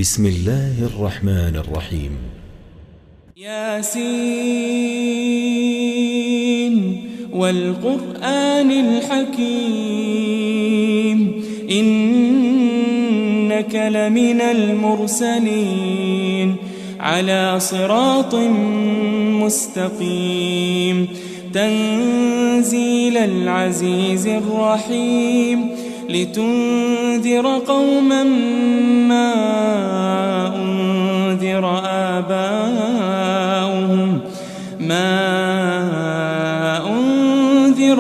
بسم الله الرحمن الرحيم. ياسين والقرآن الحكيم إنك لمن المرسلين على صراط مستقيم تنزيل العزيز الرحيم لتنذر قوما ما أنذر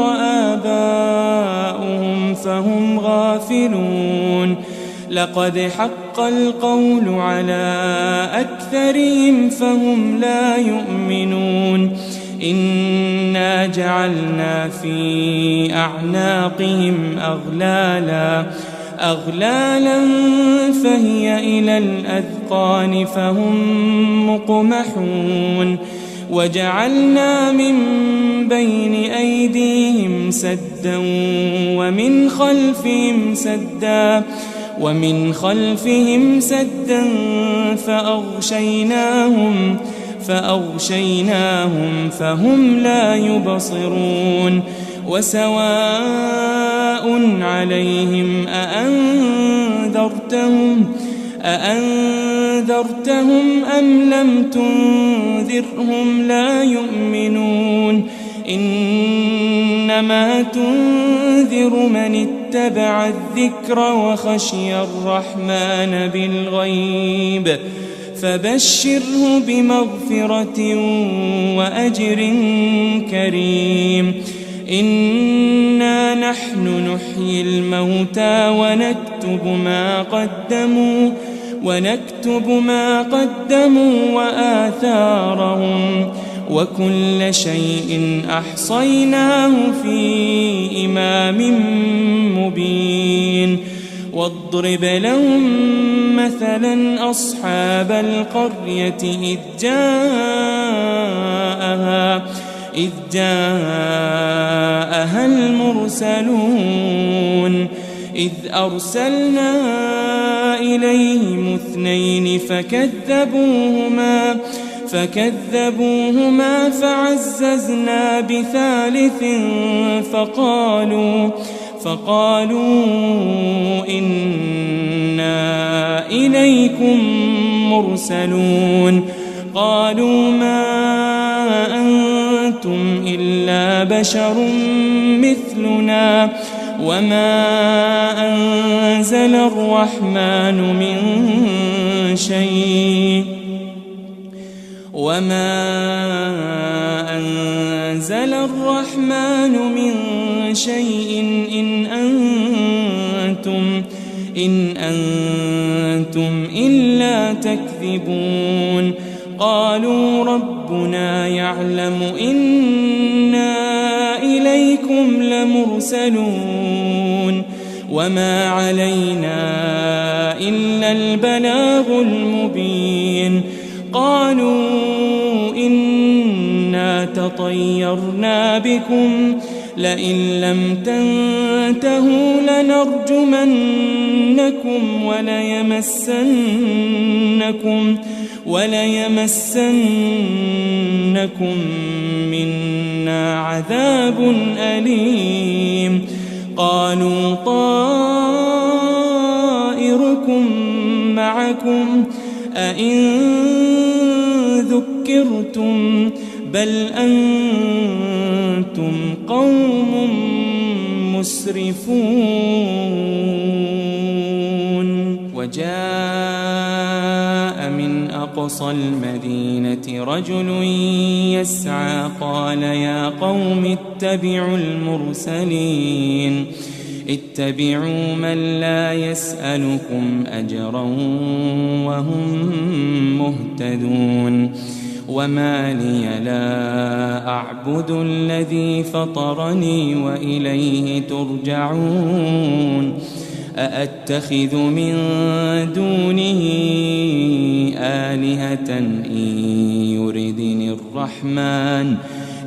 آباؤهم فهم غافلون لقد حق القول على أكثرهم فهم لا يؤمنون إنا جعلنا في أعناقهم أغلالا فهي إلى الأذقان فهم مقمحون وجعلنا من بين أيديهم سدا ومن خلفهم سدا فأغشيناهم فهم لا يبصرون وسواء عليهم أأنذرتهم أم لم تنذرهم لا يؤمنون إنما تنذر من اتبع الذكر وخشي الرحمن بالغيب فبشره بمغفرة وأجر كريم إنا نحن نحيي الموتى ونكتب ما قدموا وآثارهم وكل شيء أحصيناه في إمام مبين واضرب لهم مثلا أصحاب القرية إذ جاءها المرسلون إذ أرسلنا إليهم 2 فكذبوهما فعززنا ب3 فقالوا إنا إليكم مرسلون قالوا ما أنتم إلا بشر مثلنا وما أنزل الرحمن من شيء إن أنتم إلا تكذبون قالوا ربنا يعلم إنا إليكم لمرسلون وما علينا إلا البلاغ المبين قالوا إنا تطيرنا بكم لئن لم تنتهوا لنرجمنكم وليمسنكم منا عذاب أليم قالوا طائركم معكم أئن ذكرتم بل أنتم قوم مسرفون وجاء من أقصى المدينة رجل يسعى قال يا قوم اتبعوا من لا يسألكم أجرا وهم مهتدون وما لي لا أعبد الذي فطرني وإليه ترجعون أأتخذ من دونه آلهة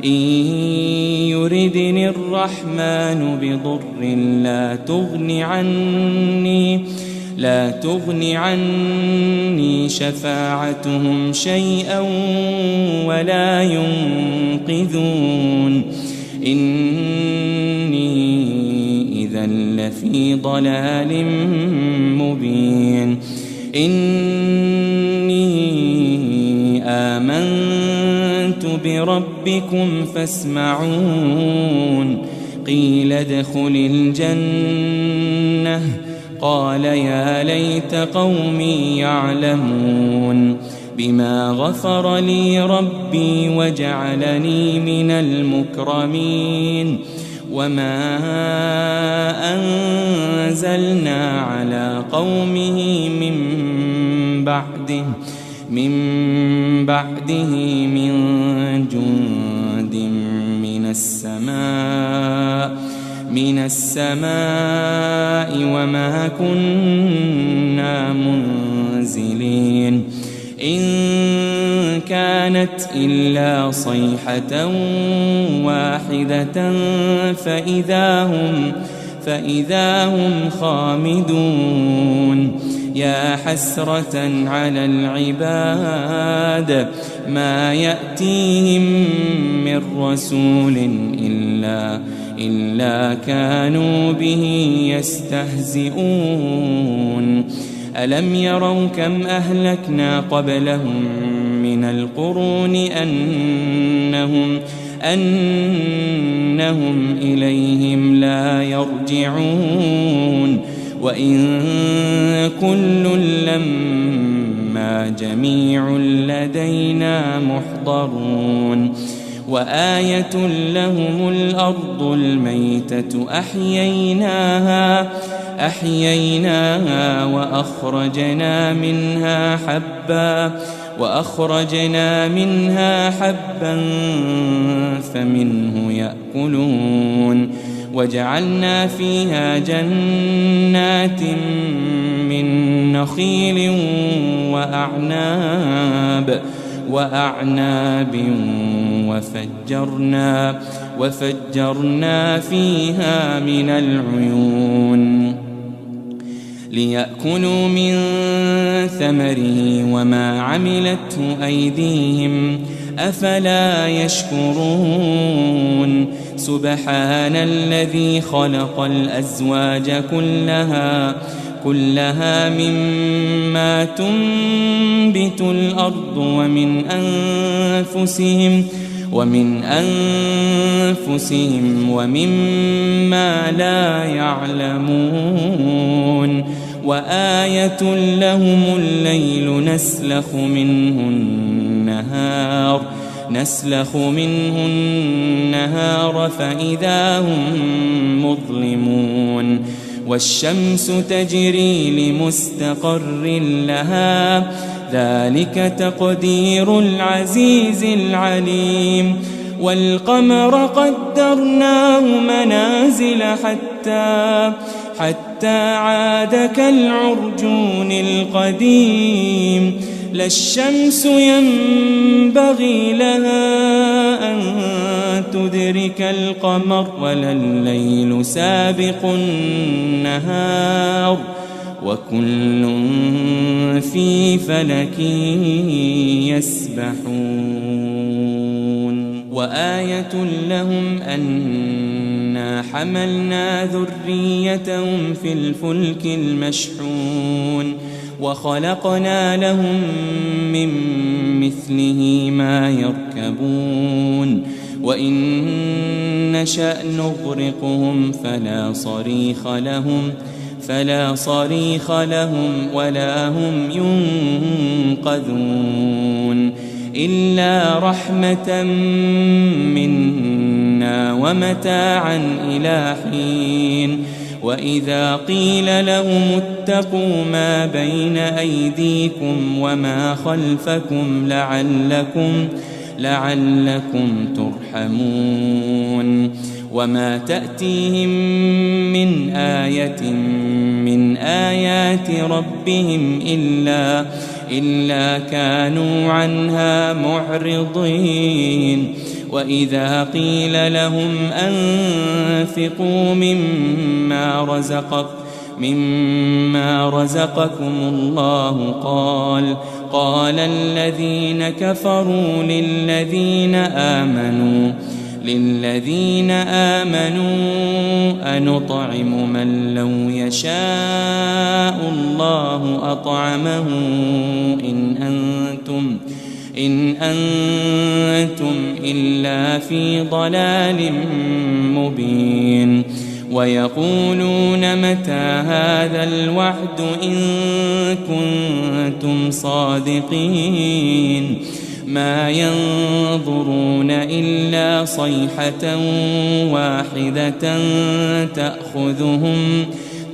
إن يردني الرحمن بضر لا تغن عني شفاعتهم شيئا ولا ينقذون إني إذا لفي ضلال مبين إني آمنت بربكم فاسمعون قيل ادخل الجنة قال يا ليت قومي يعلمون بما غفر لي ربي وجعلني من المكرمين وما أنزلنا على قومه من بعده من جند من السماء وما كنا منزلين إن كانت إلا صيحة واحدة فإذا هم خامدون يا حسرة على العباد ما يأتيهم من رسول إلا كانوا به يستهزئون ألم يروا كم أهلكنا قبلهم من القرون أنهم إليهم لا يرجعون وإن كل لما جميع لدينا محضرون وآية لهم الأرض الميتة أحييناها وأخرجنا منها حبا فمنه يأكلون وجعلنا فيها جنات من نخيل وأعناب وفجرنا فيها من العيون ليأكلوا من ثمره وما عملته أيديهم أفلا يشكرون سبحان الذي خلق الأزواج كلها مما تنبت الأرض ومن أنفسهم ومما لا يعلمون وآية لهم الليل نسلخ منه النهار فإذا هم مظلمون والشمس تجري لمستقر لها ذلك تقدير العزيز العليم والقمر قدرناه منازل حتى عاد كالعرجون القديم لا الشمس ينبغي لها أن تدرك القمر ولا الليل سابق النهار وكل في فلك يسبحون وآية لهم أنا حملنا ذريتهم في الفلك المشحون وخلقنا لهم من مثله ما يركبون وإن نشأ نغرقهم فلا صريخ لهم ولا هم ينقذون إلا رحمة منا ومتاعا إلى حين وإذا قيل لهم اتقوا ما بين أيديكم وما خلفكم لعلكم ترحمون وما تأتيهم من آية من آيات ربهم إلا كانوا عنها معرضين وإذا قيل لهم أنفقوا مما مما رزقكم الله قال الذين كفروا للذين آمنوا أنطعم من لو يشاء الله أطعمه إن أنتم إلا في ضلال مبين ويقولون متى هذا الوعد إن كنتم صادقين ما ينظرون إلا صيحة واحدة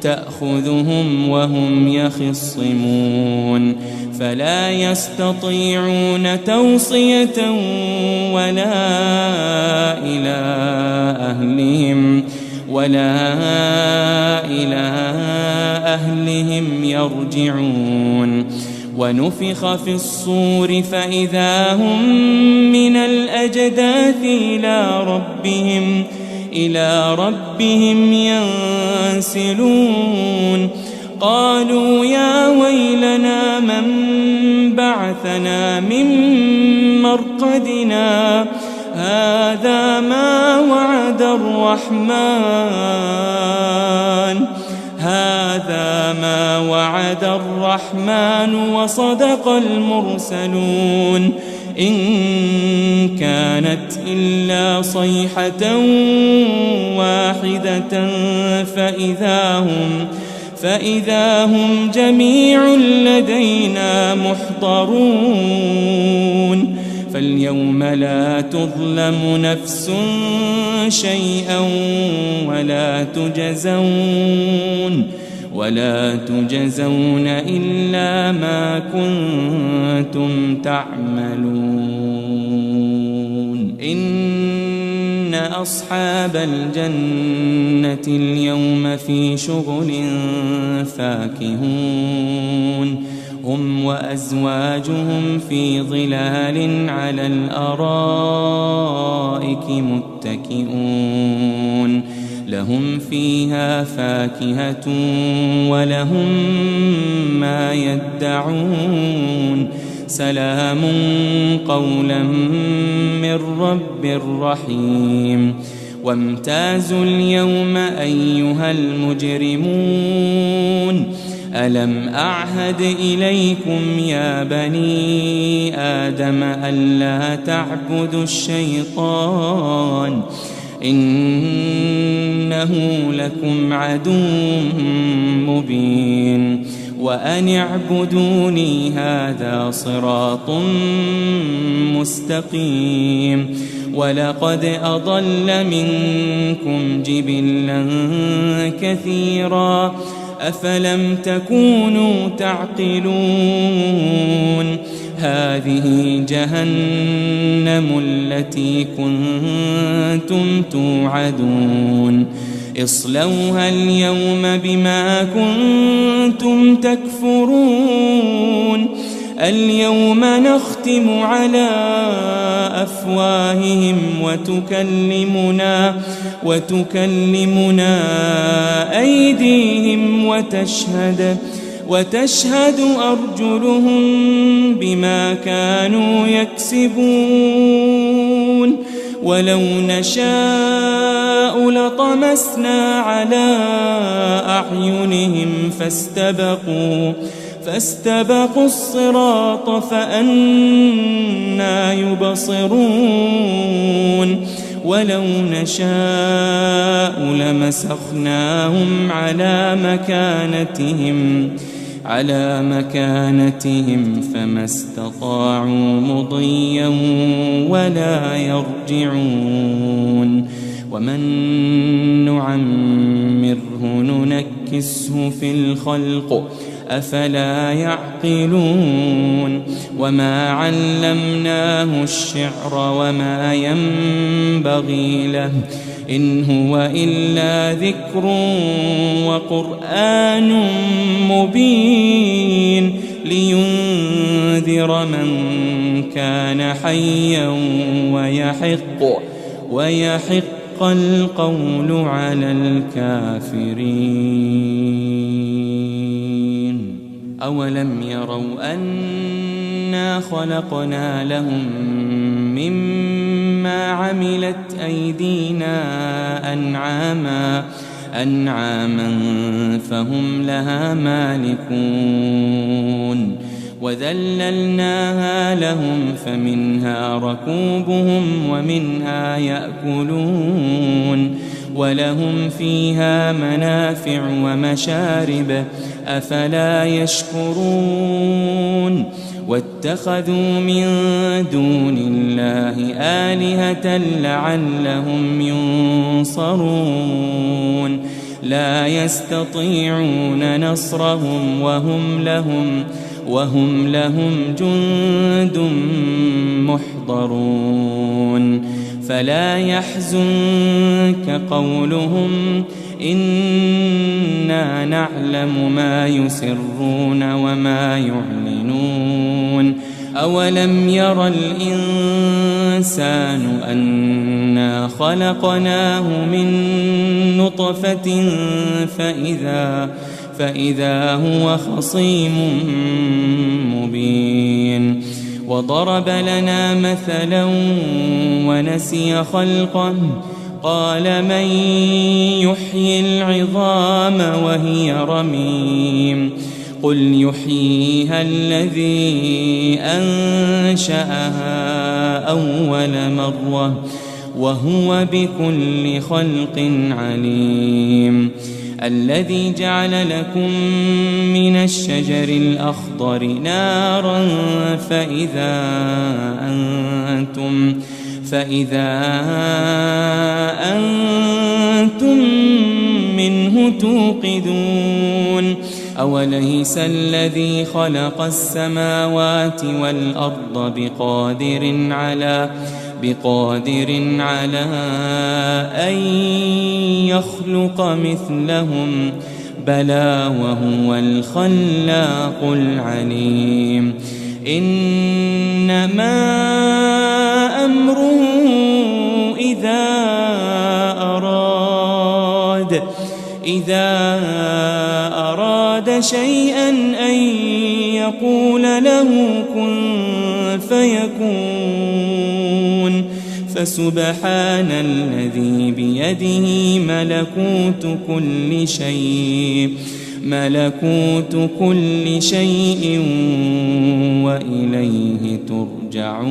تأخذهم وهم يخصمون فلا يستطيعون توصية ولا إلى أهلهم يرجعون ونفخ في الصور فإذا هم من الأجداث إلى ربهم ينسلون قالوا يا ويلنا من بعثنا من مرقدنا هذا ما وعد الرحمن وصدق المرسلون إن كانت إلا صيحة واحدة فإذا هم جميع لدينا محضرون فاليوم لا تظلم نفس شيئا ولا تجزون إلا ما كنتم تعملون إن أصحاب الجنة اليوم في شغل فاكهون هم وأزواجهم في ظلال على الأرائك متكئون لهم فيها فاكهة ولهم ما يدعون سلام قولا من رب رحيم وامتازوا اليوم أيها المجرمون ألم أعهد إليكم يا بني آدم ألا تعبدوا الشيطان إنه لكم عدو مبين وأن اعبدوني هذا صراط مستقيم ولقد أضل منكم جبلا كثيرا أفلم تكونوا تعقلون هذه جهنم التي كنتم توعدون اصلوها اليوم بما كنتم تكفرون اليوم نختم على أفواههم وتكلمنا أيديهم وتشهد أرجلهم بما كانوا يكسبون ولو نشاء لطمسنا على أعينهم فاستبقوا الصراط فأنى يبصرون ولو نشاء لمسخناهم على مكانتهم فما استطاعوا مضيا ولا يرجعون ومن نعمره ننكسه في الخلق أفلا يعقلون وما علمناه الشعر وما ينبغي له إن هو إلا ذكر وقرآن مبين لينذر من كان حيا ويحق حق القول على الكافرين. أولم يروا أنا خلقنا لهم مما عملت أيدينا أنعاما فهم لها مالكون وذللناها لهم فمنها ركوبهم ومنها يأكلون ولهم فيها منافع ومشارب أفلا يشكرون واتخذوا من دون الله آلهة لعلهم ينصرون لا يستطيعون نصرهم وهم لهم جند محضرون فلا يحزنك قولهم إنا نعلم ما يسرون وما يعلنون أولم ير الإنسان أنا خلقناه من نطفة فإذا هو خصيم مبين وضرب لنا مثلا ونسي خلقه قال من يحيي العظام وهي رميم قل يحييها الذي أنشأها أول مرة وهو بكل خلق عليم الذي جعل لكم من الشجر الأخضر نارا فإذا أنتم منه توقدون أوليس الذي خلق السماوات والأرض بقادر على أن يخلق مثلهم بلى وهو الخلاق العليم إنما أمره إذا أراد شيئا أن يقول له كن فيكون فسبحان الذي بيده ملكوت كل شيء وإليه ترجعون.